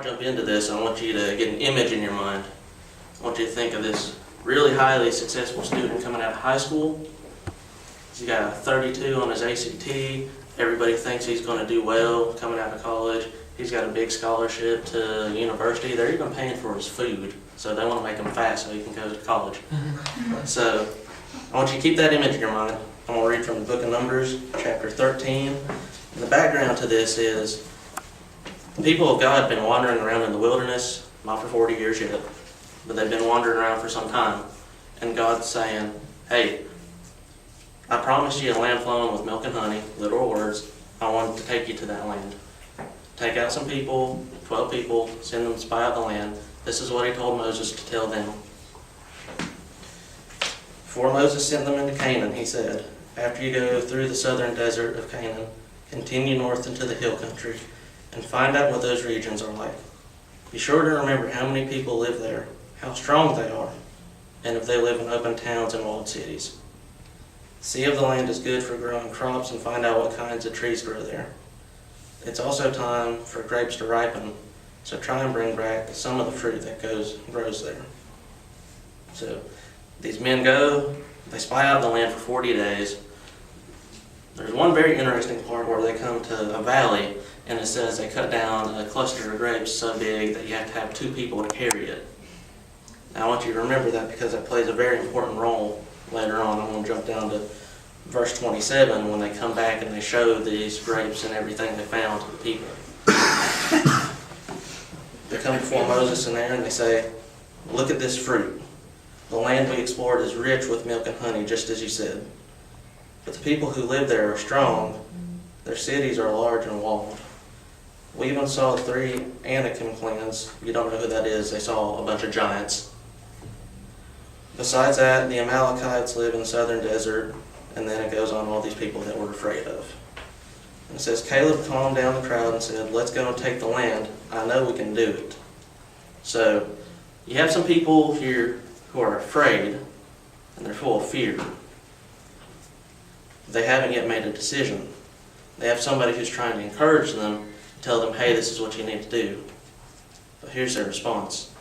Jump into this, I want you to get an image in your mind. I want you to think of this really highly successful student coming out of high school. He's got a 32 on his ACT. Everybody thinks he's going to do well coming out of college. He's got a big scholarship to university. They're even paying for his food, so they want to make him fat so he can go to college. So I want you to keep that image in your mind. I'm going to read from the book of Numbers, chapter 13. And the background to this is the people of God have been wandering around in the wilderness, not for 40 years yet, but they've been wandering around for some time. And God's saying, hey, I promised you a land flowing with milk and honey, literal words. I want to take you to that land. Take out some people, 12 people, send them to spy out the land. This is what he told Moses to tell them. Before Moses sent them into Canaan, he said, after you go through the southern desert of Canaan, continue north into the hill country, and find out what those regions are like. Be sure to remember how many people live there, how strong they are, and if they live in open towns and walled cities. See if the land is good for growing crops and find out what kinds of trees grow there. It's also time for grapes to ripen, so try and bring back some of the fruit that grows there. So these men go, they spy out the land for 40 days. There's one very interesting part where they come to a valley, and it says they cut down a cluster of grapes so big that you have to have 2 people to carry it. Now I want you to remember that because it plays a very important role later on. I'm going to jump down to verse 27 when they come back and they show these grapes and everything they found to the people. They come before Moses and Aaron and they say, look at this fruit. The land we explored is rich with milk and honey, just as you said. But the people who live there are strong. Their cities are large and walled. We even saw 3 Anakim clans. You don't know who that is. They saw a bunch of giants. Besides that, the Amalekites live in the southern desert, and then it goes on all these people that we're afraid of. And it says, Caleb calmed down the crowd and said, let's go and take the land. I know we can do it. So you have some people here who are afraid, and they're full of fear. They haven't yet made a decision. They have somebody who's trying to encourage them, tell them, hey, this is what you need to do. But here's their response.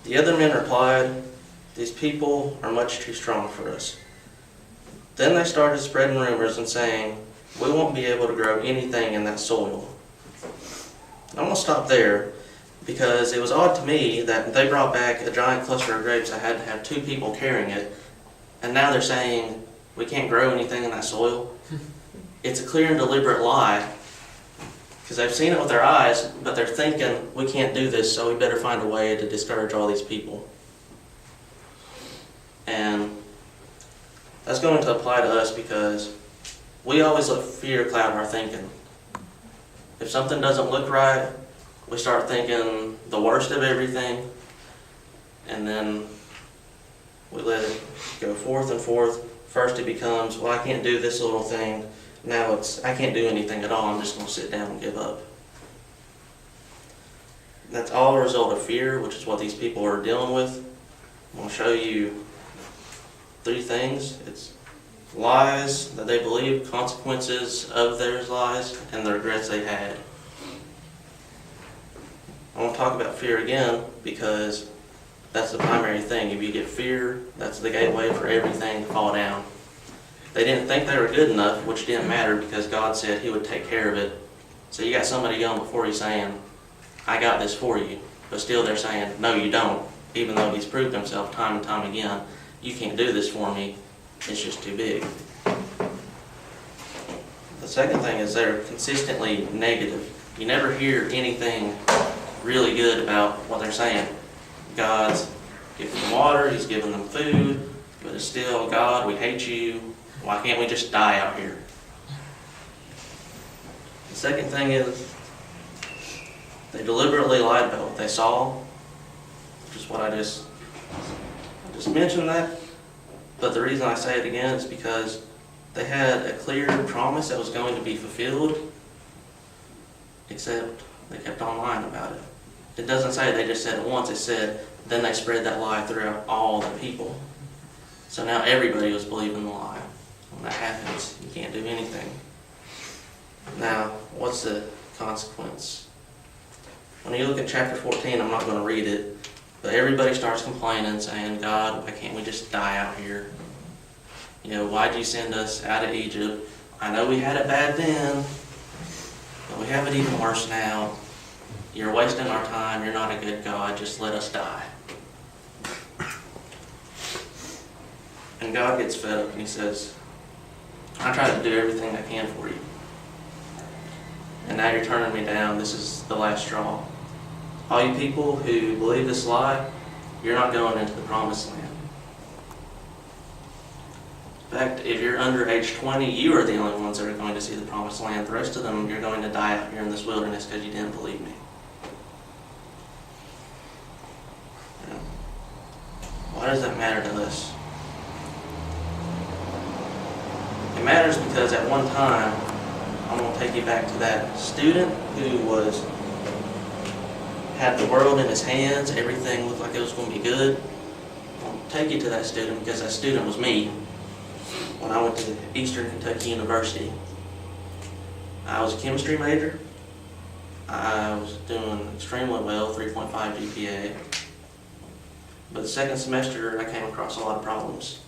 The other men replied, these people are much too strong for us. Then they started spreading rumors and saying, we won't be able to grow anything in that soil. I'm going to stop there because it was odd to me that they brought back a giant cluster of grapes that had to have 2 people carrying it, and now they're saying, we can't grow anything in that soil. It's a clear and deliberate lie because they've seen it with their eyes, but they're thinking, we can't do this, so we better find a way to discourage all these people. And that's going to apply to us because we always let fear cloud our thinking. If something doesn't look right, we start thinking the worst of everything, and then we let it go forth and forth. First it becomes, well, I can't do this little thing. Now it's, I can't do anything at all. I'm just going to sit down and give up. That's all a result of fear, which is what these people are dealing with. I'm going to show you 3 things. It's lies that they believe, consequences of those lies, and the regrets they had. I want to talk about fear again because that's the primary thing. If you get fear, that's the gateway for everything to fall down. They didn't think they were good enough, which didn't matter because God said He would take care of it. So you got somebody going before you saying, I got this for you. But still they're saying, no you don't. Even though He's proved Himself time and time again, you can't do this for me. It's just too big. The second thing is they're consistently negative. You never hear anything really good about what they're saying. God's giving them water, He's giving them food, but it's still, God, we hate you. Why can't we just die out here? The second thing is they deliberately lied about what they saw, which is what I just mentioned that. But the reason I say it again is because they had a clear promise that was going to be fulfilled, except they kept on lying about it. It doesn't say they just said it once, it said then they spread that lie throughout all the people. So now everybody was believing the lie. When that happens, you can't do anything. Now, what's the consequence When you look at chapter 14, I'm not going to read it, but everybody starts complaining, saying, God, why can't we just die out here? You know, why'd you send us out of Egypt? I know we had it bad then, but we have it even worse now. You're wasting our time. You're not a good God. Just let us die. And God gets fed up and he says, I tried to do everything I can for you. And now you're turning me down. This is the last straw. All you people who believe this lie, you're not going into the promised land. In fact, if you're under age 20, you are the only ones that are going to see the promised land. The rest of them, you're going to die out here in this wilderness because you didn't believe me. You know, why does that matter to us? It matters because at one time, I'm going to take you back to that student who had the world in his hands. Everything looked like it was going to be good. I'm going to take you to that student because that student was me. When I went to Eastern Kentucky University, I was a chemistry major. I was doing extremely well, 3.5 GPA. But the second semester, I came across a lot of problems.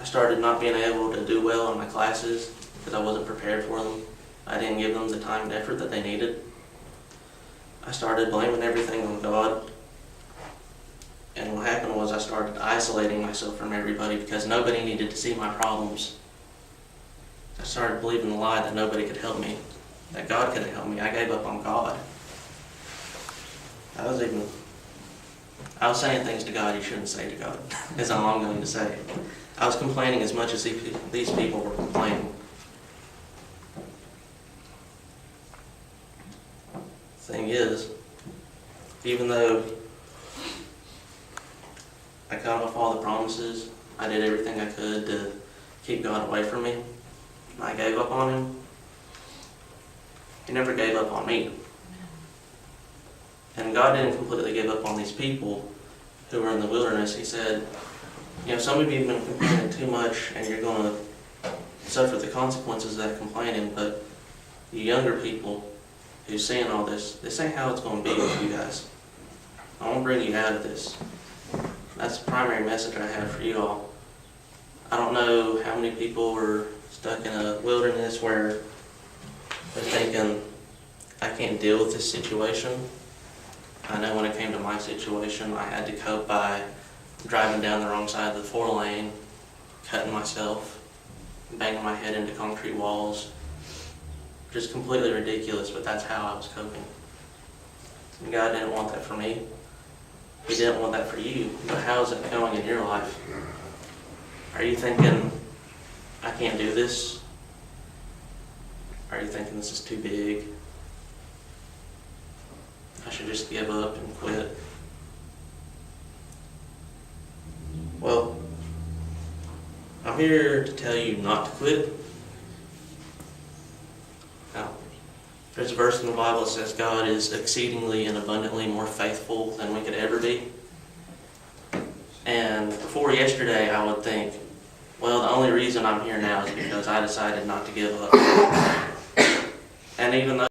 I started not being able to do well in my classes because I wasn't prepared for them. I didn't give them the time and effort that they needed. I started blaming everything on God. And what happened was I started isolating myself from everybody because nobody needed to see my problems. I started believing the lie that nobody could help me, that God couldn't help me. I gave up on God. I was saying things to God you shouldn't say to God, is all I'm going to say. I was complaining as much as these people were complaining. Thing is, even though I cut off all the promises, I did everything I could to keep God away from me, I gave up on him, he never gave up on me. And God didn't completely give up on these people who were in the wilderness. He said, you know, some of you have been complaining too much and you're going to suffer the consequences of that complaining, but you younger people who's seeing all this ain't how it's going to be with you guys. I want to bring you out of this. That's the primary message I have for you all. I don't know how many people are stuck in a wilderness where they're thinking, I can't deal with this situation. I know when it came to my situation, I had to cope by driving down the wrong side of the 4-lane, cutting myself, banging my head into concrete walls. Just completely ridiculous, but that's how I was coping. And God didn't want that for me. He didn't want that for you. But how is it going in your life? Are you thinking, I can't do this? Are you thinking this is too big? I should just give up and quit? Well, I'm here to tell you not to quit. Now, there's a verse in the Bible that says God is exceedingly and abundantly more faithful than we could ever be. And before yesterday, I would think, well, the only reason I'm here now is because I decided not to give up. And even though